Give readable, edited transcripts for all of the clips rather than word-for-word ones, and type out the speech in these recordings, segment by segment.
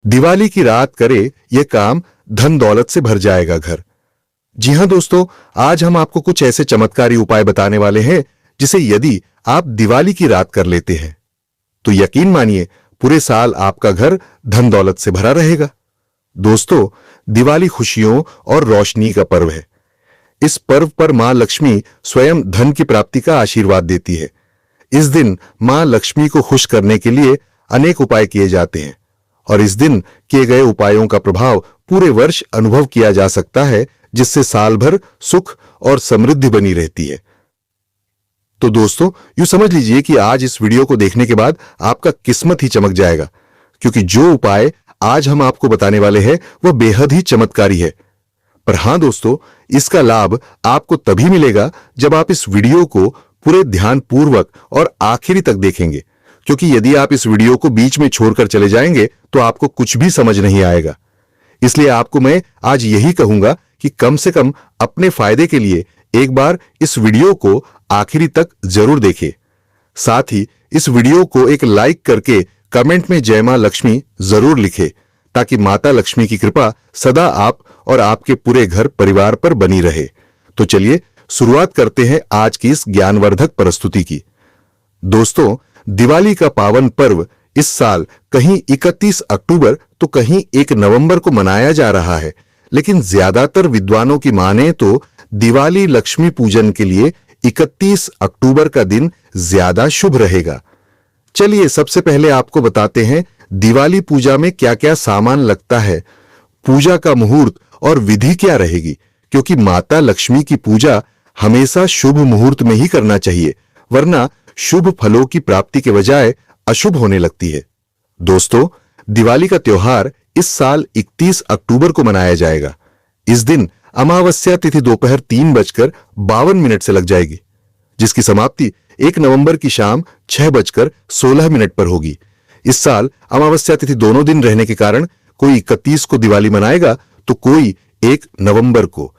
दिवाली की रात करे यह काम, धन दौलत से भर जाएगा घर। जी हां दोस्तों, आज हम आपको कुछ ऐसे चमत्कारी उपाय बताने वाले हैं जिसे यदि आप दिवाली की रात कर लेते हैं तो यकीन मानिए पूरे साल आपका घर धन दौलत से भरा रहेगा। दोस्तों, दिवाली खुशियों और रोशनी का पर्व है। इस पर्व पर मां लक्ष्मी स्वयं धन की प्राप्ति का आशीर्वाद देती है। इस दिन मां लक्ष्मी को खुश करने के लिए अनेक उपाय किए जाते हैं और इस दिन किए गए उपायों का प्रभाव पूरे वर्ष अनुभव किया जा सकता है, जिससे साल भर सुख और समृद्धि बनी रहती है। तो दोस्तों, यूं समझ लीजिए कि आज इस वीडियो को देखने के बाद आपका किस्मत ही चमक जाएगा, क्योंकि जो उपाय आज हम आपको बताने वाले हैं वह बेहद ही चमत्कारी है। पर हां दोस्तों, इसका लाभ आपको तभी मिलेगा जब आप इस वीडियो को पूरे ध्यानपूर्वक और आखिरी तक देखेंगे, क्योंकि यदि आप इस वीडियो को बीच में छोड़कर चले जाएंगे तो आपको कुछ भी समझ नहीं आएगा। इसलिए आपको मैं आज यही कहूंगा कि कम से कम अपने फायदे के लिए एक बार इस वीडियो को आखिरी तक जरूर देखें। साथ ही इस वीडियो को एक लाइक करके कमेंट में जय मां लक्ष्मी जरूर लिखें, ताकि माता लक्ष्मी की कृपा सदा आप और आपके पूरे घर परिवार पर बनी रहे। तो चलिए शुरुआत करते हैं आज की इस ज्ञानवर्धक प्रस्तुति की। दोस्तों, दिवाली का पावन पर्व इस साल कहीं 31 अक्टूबर तो कहीं 1 नवंबर को मनाया जा रहा है, लेकिन ज्यादातर विद्वानों की माने तो दिवाली लक्ष्मी पूजन के लिए 31 अक्टूबर का दिन ज्यादा शुभ रहेगा। चलिए सबसे पहले आपको बताते हैं दिवाली पूजा में क्या क्या सामान लगता है, पूजा का मुहूर्त और विधि क्या रहेगी, क्योंकि माता लक्ष्मी की पूजा हमेशा शुभ मुहूर्त में ही करना चाहिए, वरना शुभ फलों की प्राप्ति के बजाय अशुभ होने लगती है। दोस्तों, दिवाली का त्योहार इस साल 31 अक्टूबर को मनाया जाएगा। इस दिन अमावस्या तिथि दोपहर 3:52 से लग जाएगी, जिसकी समाप्ति 1 नवंबर की शाम 6:16 पर होगी। इस साल अमावस्या तिथि दोनों दिन रहने के कारण कोई 31 को दिवाली मनाएगा तो कोई 1 नवंबर को।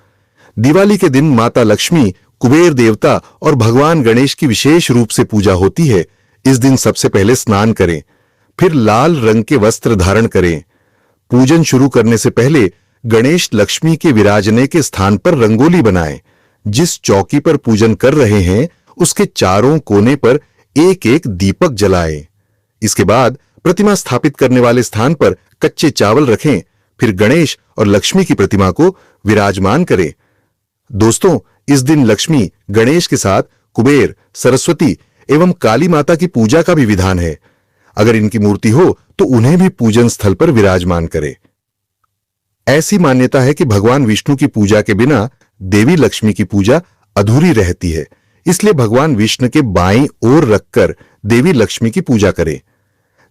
दिवाली के दिन माता लक्ष्मी, कुबेर देवता और भगवान गणेश की विशेष रूप से पूजा होती है। इस दिन सबसे पहले स्नान करें, फिर लाल रंग के वस्त्र धारण करें। पूजन शुरू करने से पहले गणेश लक्ष्मी के विराजने के स्थान पर रंगोली बनाएं। जिस चौकी पर पूजन कर रहे हैं उसके चारों कोने पर एक एक दीपक जलाएं। इसके बाद प्रतिमा स्थापित करने वाले स्थान पर कच्चे चावल रखें, फिर गणेश और लक्ष्मी की प्रतिमा को विराजमान करें। दोस्तों, इस दिन लक्ष्मी, गणेश के साथ कुबेर, सरस्वती एवं काली माता की पूजा का भी विधान है। अगर इनकी मूर्ति हो तो उन्हें भी पूजन स्थल पर विराजमान करें। ऐसी मान्यता है कि भगवान विष्णु की पूजा के बिना देवी लक्ष्मी की पूजा अधूरी रहती है, इसलिए भगवान विष्णु के बाईं ओर रखकर देवी लक्ष्मी की पूजा करें।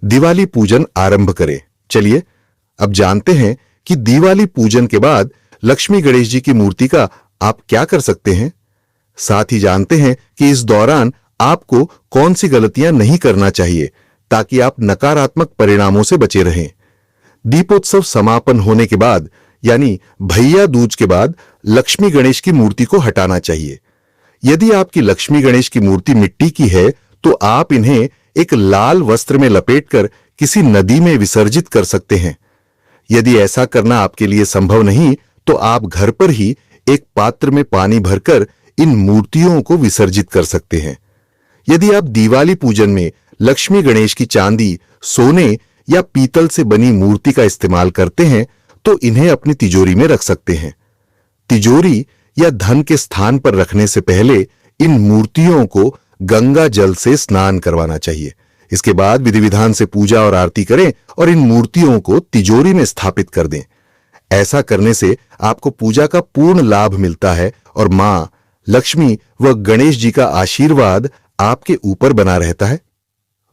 दिवाली पूजन आरंभ करें। चलिए अब जानते हैं कि दिवाली पूजन के बाद लक्ष्मी गणेश जी की मूर्ति का आप क्या कर सकते हैं। साथ ही जानते हैं कि इस दौरान आपको कौन सी गलतियां नहीं करना चाहिए, ताकि आप नकारात्मक परिणामों से बचे रहें। दीपोत्सव समापन होने के बाद यानी भैया दूज के बाद लक्ष्मी गणेश की मूर्ति को हटाना चाहिए। यदि आपकी लक्ष्मी गणेश की मूर्ति मिट्टी की है तो आप इन्हें एक लाल वस्त्र में लपेटकर किसी नदी में विसर्जित कर सकते हैं। यदि ऐसा करना आपके लिए संभव नहीं तो आप घर पर ही एक पात्र में पानी भरकर इन मूर्तियों को विसर्जित कर सकते हैं। यदि आप दिवाली पूजन में लक्ष्मी गणेश की चांदी, सोने या पीतल से बनी मूर्ति का इस्तेमाल करते हैं तो इन्हें अपनी तिजोरी में रख सकते हैं। तिजोरी या धन के स्थान पर रखने से पहले इन मूर्तियों को गंगा जल से स्नान करवाना चाहिए। इसके बाद विधि विधान से पूजा और आरती करें और इन मूर्तियों को तिजोरी में स्थापित कर दें। ऐसा करने से आपको पूजा का पूर्ण लाभ मिलता है और मां लक्ष्मी व गणेश जी का आशीर्वाद आपके ऊपर बना रहता है।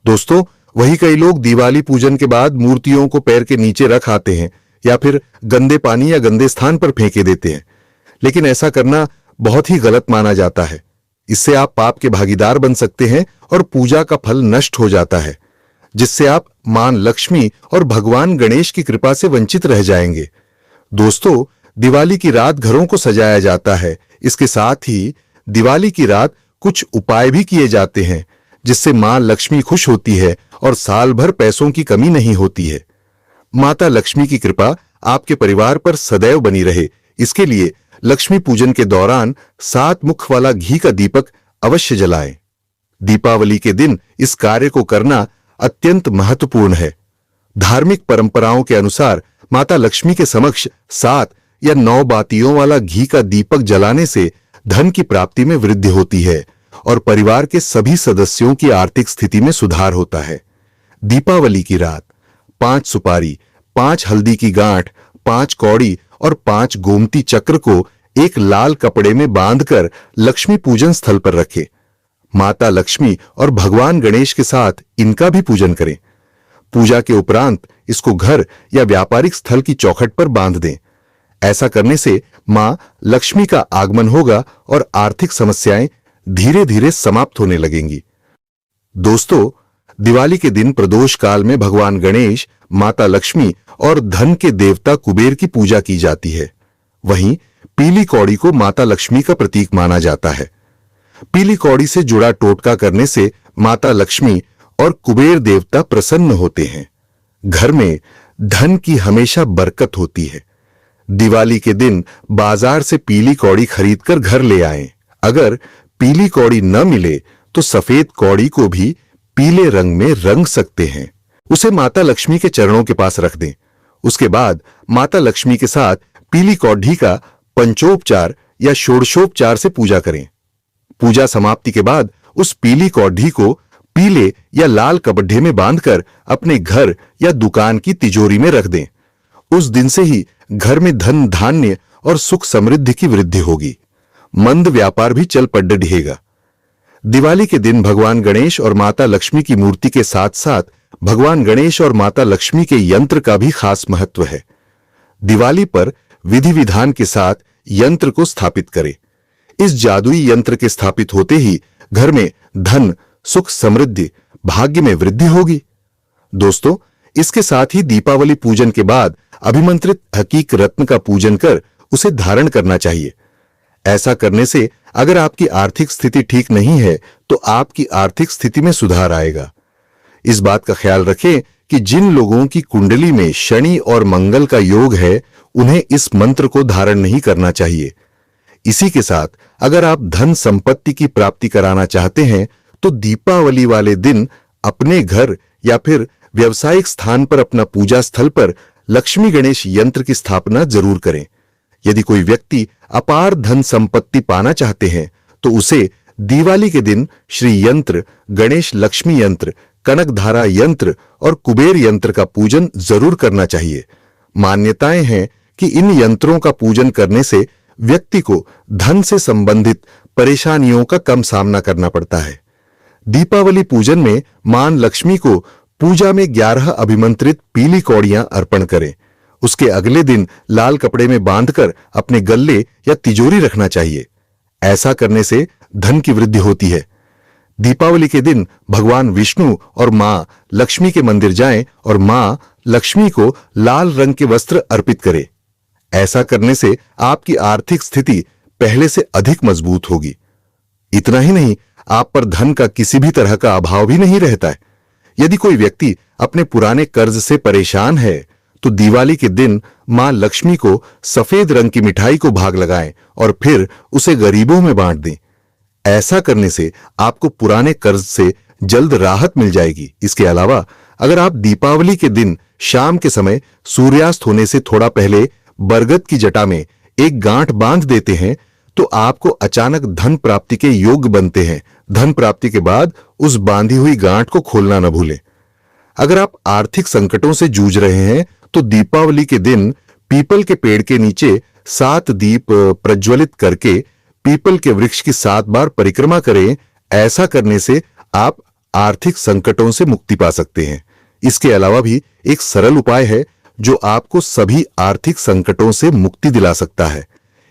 दोस्तों, वही कई लोग दिवाली पूजन के बाद मूर्तियों को पैर के नीचे रख आते हैं या फिर गंदे पानी या गंदे स्थान पर फेंके देते हैं, लेकिन ऐसा करना बहुत ही गलत माना जाता है। इससे आप पाप के भागीदार बन सकते हैं और पूजा का फल नष्ट हो जाता है, जिससे आप मां लक्ष्मी और भगवान गणेश की कृपा से वंचित रह जाएंगे। दोस्तों, दिवाली की रात घरों को सजाया जाता है। इसके साथ ही दिवाली की रात कुछ उपाय भी किए जाते हैं, जिससे मां लक्ष्मी खुश होती है और साल भर पैसों की कमी नहीं होती है। माता लक्ष्मी की कृपा आपके परिवार पर सदैव बनी रहे, इसके लिए लक्ष्मी पूजन के दौरान 7 मुख वाला घी का दीपक अवश्य जलाएं। दीपावली के दिन इस कार्य को करना अत्यंत महत्वपूर्ण है। धार्मिक परंपराओं के अनुसार माता लक्ष्मी के समक्ष 7 या 9 बातियों वाला घी का दीपक जलाने से धन की प्राप्ति में वृद्धि होती है और परिवार के सभी सदस्यों की आर्थिक स्थिति में सुधार होता है। दीपावली की रात 5 सुपारी, 5 हल्दी की गांठ, 5 कौड़ी और 5 गोमती चक्र को एक लाल कपड़े में बांधकर लक्ष्मी पूजन स्थल पर रखें। माता लक्ष्मी और भगवान गणेश के साथ इनका भी पूजन करें। पूजा के उपरांत इसको घर या व्यापारिक स्थल की चौखट पर बांध दें। ऐसा करने से मां लक्ष्मी का आगमन होगा और आर्थिक समस्याएं धीरे धीरे समाप्त होने लगेंगी। दोस्तों, दिवाली के दिन प्रदोष काल में भगवान गणेश, माता लक्ष्मी और धन के देवता कुबेर की पूजा की जाती है। वहीं पीली कौड़ी को माता लक्ष्मी का प्रतीक माना जाता है। पीली कौड़ी से जुड़ा टोटका करने से माता लक्ष्मी और कुबेर देवता प्रसन्न होते हैं। घर में धन की हमेशा बरकत होती है। दिवाली के दिन बाजार से पीली कौड़ी खरीदकर घर ले आएं। अगर पीली कौड़ी न मिले तो सफेद कौड़ी को भी पीले रंग में रंग सकते हैं। उसे माता लक्ष्मी के चरणों के पास रख दें। उसके बाद माता लक्ष्मी के साथ पीली कौड़ी का पंचोपचार या षोडशोपचार से पूजा करें। पूजा समाप्ति के बाद उस पीली कौड़ी को पीले या लाल कपड़े में बांधकर अपने घर या दुकान की तिजोरी में रख दें। उस दिन से ही घर में धन धान्य और सुख समृद्धि की वृद्धि होगी। मंद व्यापार भी चल पड़ ढहेगा। दिवाली के दिन भगवान गणेश और माता लक्ष्मी की मूर्ति के साथ साथ भगवान गणेश और माता लक्ष्मी के यंत्र का भी खास महत्व है। दिवाली पर विधि विधान के साथ यंत्र को स्थापित करें। इस जादुई यंत्र के स्थापित होते ही घर में धन, सुख, समृद्धि, भाग्य में वृद्धि होगी। दोस्तों, इसके साथ ही दीपावली पूजन के बाद अभिमंत्रित हकीक रत्न का पूजन कर उसे धारण करना चाहिए। ऐसा करने से अगर आपकी आर्थिक स्थिति ठीक नहीं है तो आपकी आर्थिक स्थिति में सुधार आएगा। इस बात का ख्याल रखें कि जिन लोगों की कुंडली में शनि और मंगल का योग है, उन्हें इस मंत्र को धारण नहीं करना चाहिए। इसी के साथ अगर आप धन संपत्ति की प्राप्ति कराना चाहते हैं तो दीपावली वाले दिन अपने घर या फिर व्यवसायिक स्थान पर अपना पूजा स्थल पर लक्ष्मी गणेश यंत्र की स्थापना जरूर करें। यदि कोई व्यक्ति अपार धन संपत्ति पाना चाहते हैं तो उसे दिवाली के दिन श्री यंत्र, गणेश लक्ष्मी यंत्र, कनकधारा यंत्र और कुबेर यंत्र का पूजन जरूर करना चाहिए। मान्यताएं हैं कि इन यंत्रों का पूजन करने से व्यक्ति को धन से संबंधित परेशानियों का कम सामना करना पड़ता है। दीपावली पूजन में मां लक्ष्मी को पूजा में 11 अभिमंत्रित पीली कौड़ियां अर्पण करें। उसके अगले दिन लाल कपड़े में बांधकर अपने गल्ले या तिजोरी रखना चाहिए। ऐसा करने से धन की वृद्धि होती है। दीपावली के दिन भगवान विष्णु और मां लक्ष्मी के मंदिर जाएं और मां लक्ष्मी को लाल रंग के वस्त्र अर्पित करें। ऐसा करने से आपकी आर्थिक स्थिति पहले से अधिक मजबूत होगी। इतना ही नहीं, आप पर धन का किसी भी तरह का अभाव भी नहीं रहता है। यदि कोई व्यक्ति अपने पुराने कर्ज से परेशान है तो दिवाली के दिन मां लक्ष्मी को सफेद रंग की मिठाई को भाग लगाएं और फिर उसे गरीबों में बांट दें। ऐसा करने से आपको पुराने कर्ज से जल्द राहत मिल जाएगी। इसके अलावा अगर आप दीपावली के दिन शाम के समय सूर्यास्त होने से थोड़ा पहले बरगद की जटा में एक गांठ बांध देते हैं तो आपको अचानक धन प्राप्ति के योग बनते हैं। धन प्राप्ति के बाद उस बांधी हुई गांठ को खोलना न भूलें। अगर आप आर्थिक संकटों से जूझ रहे हैं तो दीपावली के दिन पीपल के पेड़ के नीचे 7 दीप प्रज्वलित करके पीपल के वृक्ष की 7 बार परिक्रमा करें। ऐसा करने से आप आर्थिक संकटों से मुक्ति पा सकते हैं। इसके अलावा भी एक सरल उपाय है जो आपको सभी आर्थिक संकटों से मुक्ति दिला सकता है।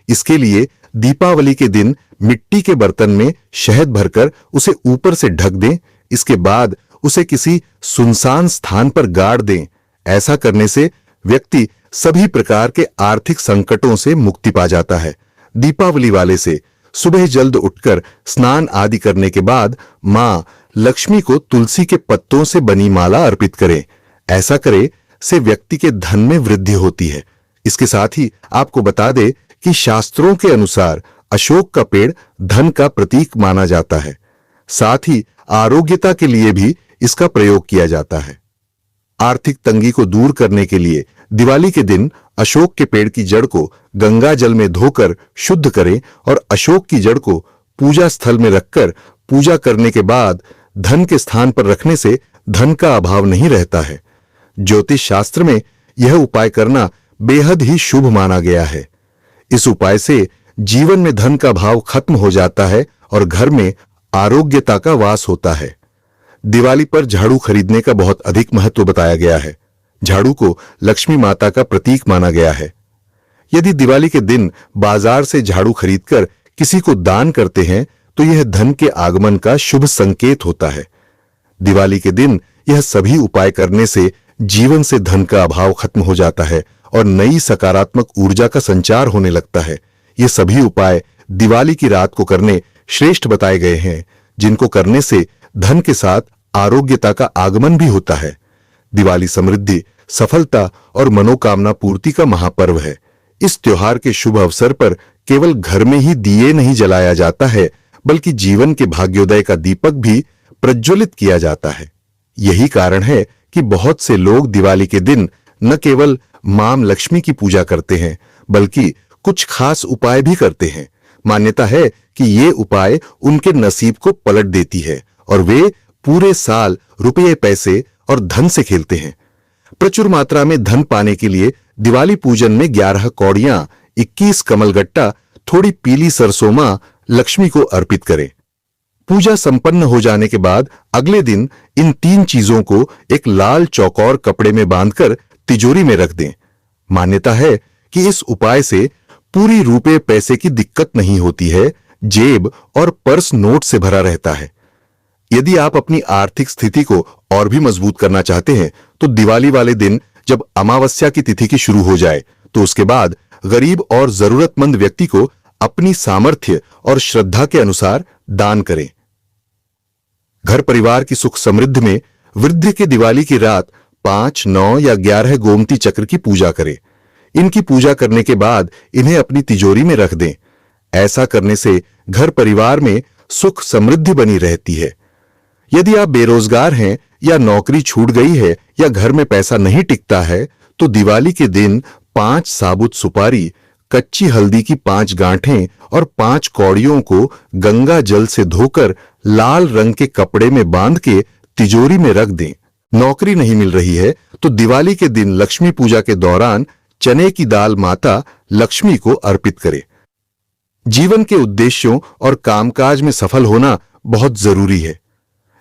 इसके लिए दीपावली के दिन मिट्टी के बर्तन में शहद भरकर उसे ऊपर से ढक दें। इसके बाद उसे किसी सुनसान स्थान पर गाड़ दें। ऐसा करने से व्यक्ति सभी प्रकार के आर्थिक संकटों से मुक्ति पा जाता है। दीपावली वाले से सुबह जल्द उठकर स्नान आदि करने के बाद मां लक्ष्मी को तुलसी के पत्तों से बनी माला अर्पित करें। ऐसा करें से व्यक्ति के धन में वृद्धि होती है। इसके साथ ही आपको बता दे कि शास्त्रों के अनुसार अशोक का पेड़ धन का प्रतीक माना जाता है। साथ ही आरोग्यता के लिए भी इसका प्रयोग किया जाता है। आर्थिक तंगी को दूर करने के लिए दिवाली के दिन अशोक के पेड़ की जड़ को गंगा जल में धोकर शुद्ध करें और अशोक की जड़ को पूजा स्थल में रखकर पूजा करने के बाद धन के स्थान पर रखने से धन का अभाव नहीं रहता है। ज्योतिष शास्त्र में यह उपाय करना बेहद ही शुभ माना गया है। इस उपाय से जीवन में धन का भाव खत्म हो जाता है और घर में आरोग्यता का वास होता है। दिवाली पर झाड़ू खरीदने का बहुत अधिक महत्व बताया गया है। झाड़ू को लक्ष्मी माता का प्रतीक माना गया है। यदि दिवाली के दिन बाजार से झाड़ू खरीदकर किसी को दान करते हैं तो यह धन के आगमन का शुभ संकेत होता है। दिवाली के दिन यह सभी उपाय करने से जीवन से धन का अभाव खत्म हो जाता है और नई सकारात्मक ऊर्जा का संचार होने लगता है। ये सभी उपाय दिवाली की रात को करने श्रेष्ठ बताए गए हैं, जिनको करने से धन के साथ आरोग्यता का आगमन भी होता है। दिवाली समृद्धि, सफलता और मनोकामना पूर्ति का महापर्व है। इस त्योहार के शुभ अवसर पर केवल घर में ही दिए नहीं जलाया जाता है, बल्कि जीवन के भाग्योदय का दीपक भी प्रज्वलित किया जाता है। यही कारण है कि बहुत से लोग दिवाली के दिन न केवल मां लक्ष्मी की पूजा करते हैं, बल्कि कुछ खास उपाय भी करते हैं। मान्यता है कि ये उपाय उनके नसीब को पलट देती है और वे पूरे साल रुपये, पैसे और धन से खेलते हैं। प्रचुर मात्रा में धन पाने के लिए दिवाली पूजन में 11 कौड़ियां, 21 कमलगट्टा, थोड़ी पीली सरसों मां लक्ष्मी को अर्पित करें। पूजा संपन्न हो जाने के बाद अगले दिन इन 3 चीजों को एक लाल चौकोर कपड़े में बांधकर तिजोरी में रख दें। मान्यता है कि इस उपाय से पूरी रुपये पैसे की दिक्कत नहीं होती है, जेब और पर्स नोट से भरा रहता है। यदि आप अपनी आर्थिक स्थिति को और भी मजबूत करना चाहते हैं तो दिवाली वाले दिन जब अमावस्या की तिथि की शुरू हो जाए तो उसके बाद गरीब और जरूरतमंद व्यक्ति को अपनी सामर्थ्य और श्रद्धा के अनुसार दान करें। घर परिवार की सुख समृद्धि में वृद्धि के दिवाली की रात 5, 9 या 11 गोमती चक्र की पूजा करें। इनकी पूजा करने के बाद इन्हें अपनी तिजोरी में रख दें। ऐसा करने से घर परिवार में सुख समृद्धि बनी रहती है। यदि आप बेरोजगार हैं या नौकरी छूट गई है या घर में पैसा नहीं टिकता है तो दिवाली के दिन 5 साबुत सुपारी, कच्ची हल्दी की 5 गांठें और 5 कौड़ियों को गंगा जल से धोकर लाल रंग के कपड़े में बांध के तिजोरी में रख दें। नौकरी नहीं मिल रही है तो दिवाली के दिन लक्ष्मी पूजा के दौरान चने की दाल माता लक्ष्मी को अर्पित करें। जीवन के उद्देश्यों और कामकाज में सफल होना बहुत जरूरी है।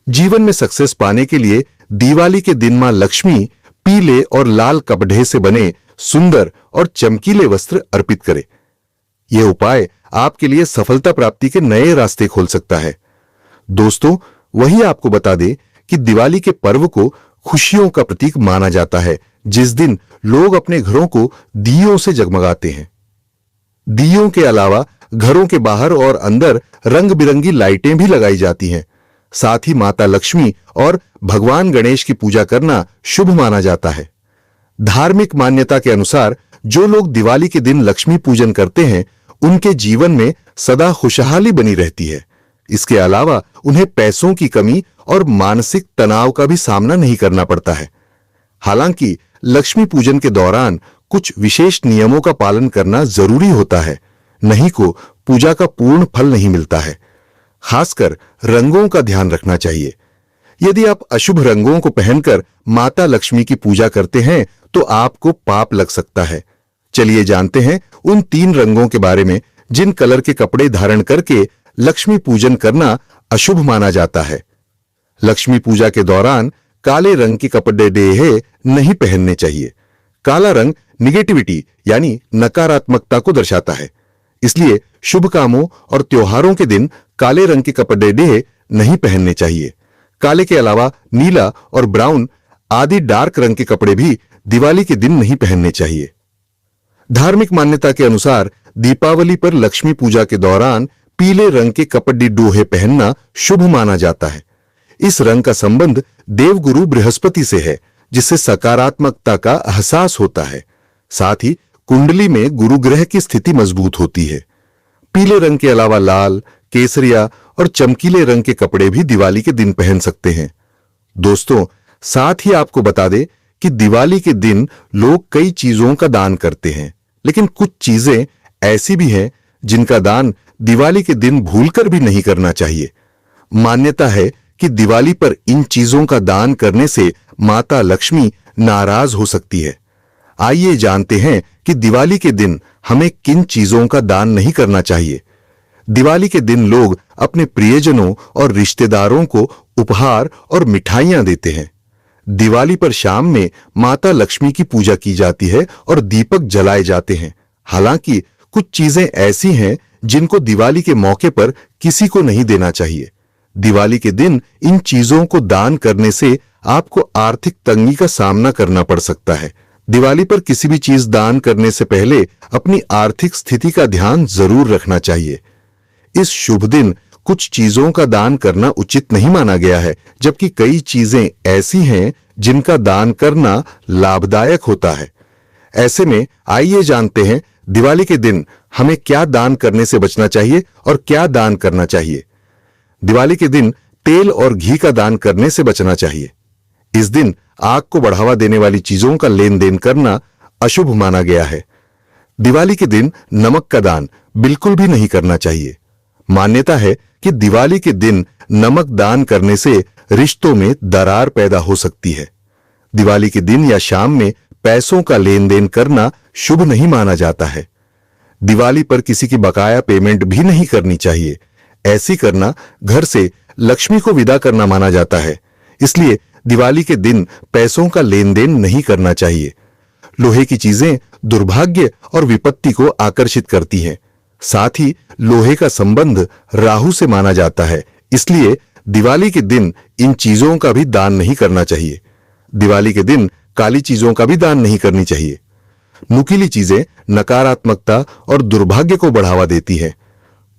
जीवन में सक्सेस पाने के लिए दिवाली के दिन मां लक्ष्मी पीले और लाल कपड़े से बने सुंदर और चमकीले वस्त्र अर्पित करें। यह उपाय आपके लिए सफलता प्राप्ति के नए रास्ते खोल सकता है। दोस्तों, वही आपको बता दे कि दिवाली के पर्व को खुशियों का प्रतीक माना जाता है, जिस दिन लोग अपने घरों को दियों से जगमगाते हैं। दियों के अलावा घरों के बाहर और अंदर रंग बिरंगी लाइटें भी लगाई जाती हैं। साथ ही माता लक्ष्मी और भगवान गणेश की पूजा करना शुभ माना जाता है। धार्मिक मान्यता के अनुसार जो लोग दिवाली के दिन लक्ष्मी पूजन करते हैं उनके जीवन में सदा खुशहाली बनी रहती है। इसके अलावा उन्हें पैसों की कमी और मानसिक तनाव का भी सामना नहीं करना पड़ता है। हालांकि लक्ष्मी पूजन के दौरान कुछ विशेष नियमों का पालन करना जरूरी होता है, नहीं को पूजा का पूर्ण फल नहीं मिलता है। खासकर रंगों का ध्यान रखना चाहिए। यदि आप अशुभ रंगों को पहनकर माता लक्ष्मी की पूजा करते हैं तो आपको पाप लग सकता है। चलिए जानते हैं उन 3 रंगों के बारे में जिन कलर के कपड़े धारण करके लक्ष्मी पूजन करना अशुभ माना जाता है। लक्ष्मी पूजा के दौरान काले रंग के कपड़े नहीं पहनने चाहिए। काला रंग निगेटिविटी यानी नकारात्मकता को दर्शाता है, इसलिए शुभ कामों और त्योहारों के दिन काले रंग के कपड़े नहीं पहनने चाहिए। काले के अलावा नीला और ब्राउन आदि डार्क रंग के कपड़े भी दिवाली के दिन नहीं पहनने चाहिए। धार्मिक मान्यता के अनुसार दीपावली पर लक्ष्मी पूजा के दौरान पीले रंग के कपड़े पहनना शुभ माना जाता है। इस रंग का संबंध देवगुरु बृहस्पति से है, जिससे सकारात्मकता का एहसास होता है। साथ ही कुंडली में गुरु ग्रह की स्थिति मजबूत होती है। पीले रंग के अलावा लाल, केसरिया और चमकीले रंग के कपड़े भी दिवाली के दिन पहन सकते हैं। दोस्तों, साथ ही आपको बता दें कि दिवाली के दिन लोग कई चीजों का दान करते हैं, लेकिन कुछ चीजें ऐसी भी हैं जिनका दान दिवाली के दिन भूलकर भी नहीं करना चाहिए। मान्यता है कि दिवाली पर इन चीजों का दान करने से माता लक्ष्मी नाराज हो सकती है। आइए जानते हैं कि दिवाली के दिन हमें किन चीजों का दान नहीं करना चाहिए। दिवाली के दिन लोग अपने प्रियजनों और रिश्तेदारों को उपहार और मिठाइयां देते हैं। दिवाली पर शाम में माता लक्ष्मी की पूजा की जाती है और दीपक जलाए जाते हैं। हालांकि कुछ चीजें ऐसी हैं जिनको दिवाली के मौके पर किसी को नहीं देना चाहिए। दिवाली के दिन इन चीजों को दान करने से आपको आर्थिक तंगी का सामना करना पड़ सकता है। दिवाली पर किसी भी चीज दान करने से पहले अपनी आर्थिक स्थिति का ध्यान जरूर रखना चाहिए। इस शुभ दिन कुछ चीजों का दान करना उचित नहीं माना गया है, जबकि कई चीजें ऐसी हैं जिनका दान करना लाभदायक होता है। ऐसे में आइए जानते हैं दिवाली के दिन हमें क्या दान करने से बचना चाहिए और क्या दान करना चाहिए। दिवाली के दिन तेल और घी का दान करने से बचना चाहिए। इस दिन आग को बढ़ावा देने वाली चीजों का लेन देन करना अशुभ माना गया है। दिवाली के दिन नमक का दान बिल्कुल भी नहीं करना चाहिए। मान्यता है कि दिवाली के दिन नमक दान करने से रिश्तों में दरार पैदा हो सकती है। दिवाली के दिन या शाम में पैसों का लेन देन करना शुभ नहीं माना जाता है। दिवाली पर किसी की बकाया पेमेंट भी नहीं करनी चाहिए। ऐसी करना घर से लक्ष्मी को विदा करना माना जाता है। इसलिए दिवाली के दिन पैसों का लेन देन नहीं करना चाहिए। लोहे की चीजें दुर्भाग्य और विपत्ति को आकर्षित करती हैं। साथ ही लोहे का संबंध राहु से माना जाता है। इसलिए दिवाली के दिन इन चीजों का भी दान नहीं करना चाहिए। दिवाली के दिन काली चीजों का भी दान नहीं करनी चाहिए। नुकीली चीजें नकारात्मकता और दुर्भाग्य को बढ़ावा देती हैं।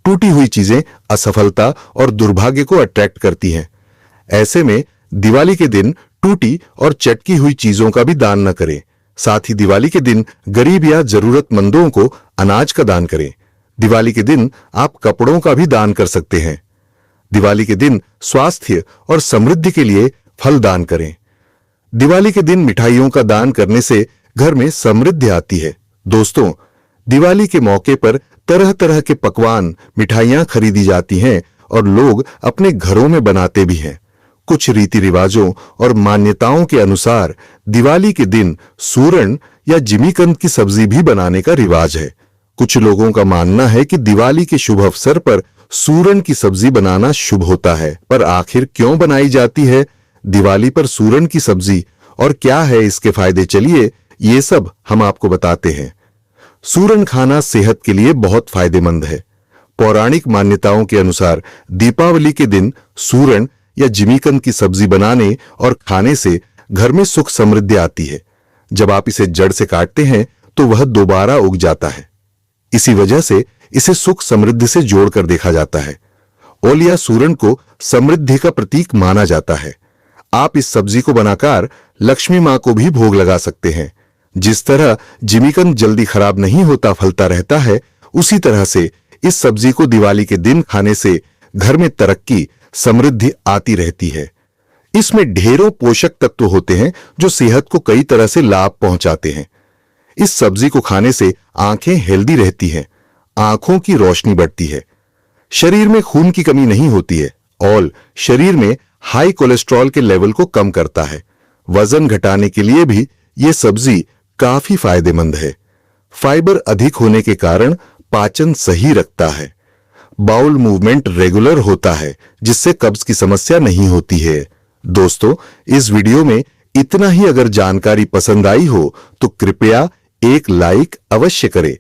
टूटी हुई चीजें असफलता और दुर्भाग्य को अट्रैक्ट करती हैं। ऐसे में दिवाली के दिन टूटी और चटकी हुई चीजों का भी दान न करें। साथ ही दिवाली के दिन गरीब या जरूरतमंदों को अनाज का दान करें। दिवाली के दिन आप कपड़ों का भी दान कर सकते हैं। दिवाली के दिन स्वास्थ्य और समृद्धि के लिए फल दान करें। दिवाली के दिन मिठाइयों का दान करने से घर में समृद्धि आती है। दोस्तों, दिवाली के मौके पर तरह तरह के पकवान, मिठाइयां खरीदी जाती हैं और लोग अपने घरों में बनाते भी हैं। कुछ रीति रिवाजों और मान्यताओं के अनुसार दिवाली के दिन सूरन या जिमीकंद की सब्जी भी बनाने का रिवाज है। कुछ लोगों का मानना है कि दिवाली के शुभ अवसर पर सूरन की सब्जी बनाना शुभ होता है, पर आखिर क्यों बनाई जाती है दिवाली पर सूरन की सब्जी और क्या है इसके फायदे, चलिए ये सब हम आपको बताते हैं। सूरन खाना सेहत के लिए बहुत फायदेमंद है। पौराणिक मान्यताओं के अनुसार दीपावली के दिन सूरन या जिमीकंद की सब्जी बनाने और खाने से घर में सुख समृद्धि आती है। जब आप इसे जड़ से काटते हैं तो वह दोबारा उग जाता है। इसी वजह से इसे सुख समृद्धि से जोड़कर देखा जाता है। ओल या सूरन को समृद्धि का प्रतीक माना जाता है। आप इस सब्जी को बनाकर लक्ष्मी मां को भी भोग लगा सकते हैं। जिस तरह जिमीकंद जल्दी खराब नहीं होता, फलता रहता है, उसी तरह से इस सब्जी को दिवाली के दिन खाने से घर में तरक्की, समृद्धि आती रहती है। इसमें ढेरों पोषक तत्व होते हैं जो सेहत को कई तरह से लाभ पहुंचाते हैं। इस सब्जी को खाने से आंखें हेल्दी रहती हैं, आंखों की रोशनी बढ़ती है, शरीर में खून की कमी नहीं होती है और शरीर में हाई कोलेस्ट्रॉल के लेवल को कम करता है। वजन घटाने के लिए भी यह सब्जी काफी फायदेमंद है। फाइबर अधिक होने के कारण पाचन सही रखता है। बाउल मूवमेंट रेगुलर होता है, जिससे कब्ज की समस्या नहीं होती है। दोस्तों, इस वीडियो में इतना ही। अगर जानकारी पसंद आई हो तो कृपया एक लाइक अवश्य करें।